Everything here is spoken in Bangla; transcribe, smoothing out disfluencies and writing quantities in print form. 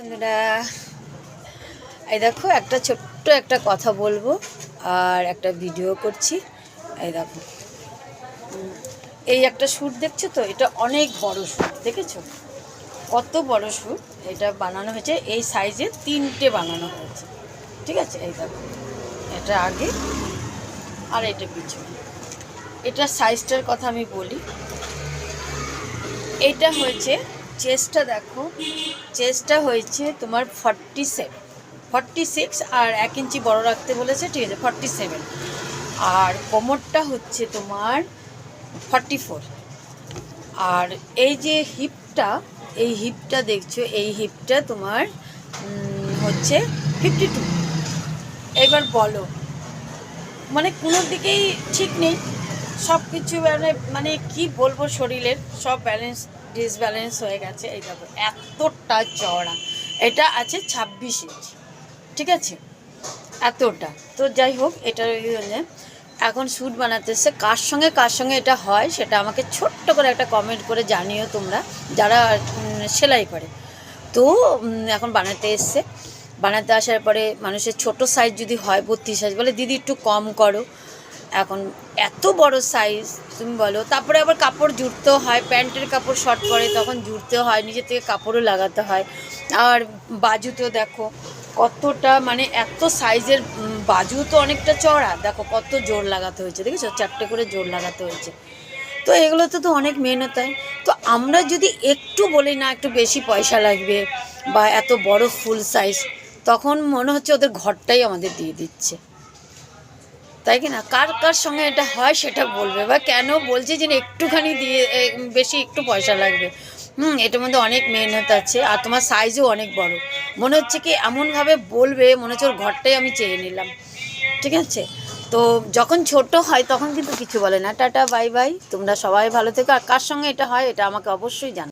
বন্ধুরা, এই দেখো একটা ছোট্ট একটা কথা বলবো আর একটা ভিডিও করছি। এই দেখো, এই একটা শ্যুট দেখছো তো, এটা অনেক বড় শ্যুট, দেখেছো কত বড় শ্যুট। এটা বানানো হয়েছে এই সাইজে 3টে বানানো হয়েছে, ঠিক আছে। এই দেখো, এটা আগে আর এটা পিছনে। এটা সাইজটার কথা আমি বলি, এটা হয়েছে চেস্টটা, দেখো চেস্টটা হয়েছে তোমার 46 আর 1 ইঞ্চি বড় রাখতে বলেছে, ঠিক আছে 47। আর কোমরটা হচ্ছে তোমার 44। আর এই যে হিপটা, এই হিপটা দেখছো, এই হিপটা তোমার হচ্ছে 52। এবার বলো, মানে কোনো দিকেই ঠিক নেই, সব কিছু মানে কি বলবো, শরীরের সব ব্যালেন্স ডিসব্যালেন্স হয়ে গেছে। এই দেখো এতটা চওড়া, এটা আছে 26 ইঞ্চি, ঠিক আছে, এতটা। তো যাই হোক, এটার এখন শ্যুট বানাতে এসছে। কার সঙ্গে এটা হয় সেটা আমাকে ছোট্ট করে একটা কমেন্ট করে জানিও তোমরা যারা সেলাই করে। তো এখন বানাতে এসছে, বানাতে আসার পরে মানুষের ছোট সাইজ যদি হয় 32 সাইজ, বলে দিদি একটু কম করো। এখন এত বড় সাইজ তুমি বলো, তারপরে আবার কাপড় জুড়তেও হয়, প্যান্টের কাপড় শর্ট পরে তখন জুড়তেও হয়, নিজের থেকে কাপড়ও লাগাতে হয়। আর বাজুতেও দেখো কতটা, মানে এত সাইজের বাজু তো অনেকটা চওড়া, দেখো কত জোর লাগাতে হয়েছে, দেখেছো 4টে করে জোর লাগাতে হয়েছে। তো এগুলোতে তো অনেক মেহনত হয়। তো আমরা যদি একটু বলি না একটু বেশি পয়সা লাগবে বা এত বড় ফুল সাইজ, তখন মনে হচ্ছে ওদের ঘরটাই আমাদের দিয়ে দিচ্ছে, তাই কি না? কার কার সঙ্গে এটা হয় সেটা বলবে, বা কেন বলছে যে একটুখানি দিয়ে বেশি একটু পয়সা লাগবে। এটার মধ্যে অনেক মেহনত আছে, আর তোমার সাইজও অনেক বড়। মনে হচ্ছে কি এমনভাবে বলবে, মনে হচ্ছে ওর ঘরটাই আমি চেয়ে নিলাম, ঠিক আছে। তো যখন ছোট হয় তখন কিন্তু কিছু বলে না। টাটা বাই বাই, তোমরা সবাই ভালো থেকো। আর কার সঙ্গে এটা হয় এটা আমাকে অবশ্যই জানাও।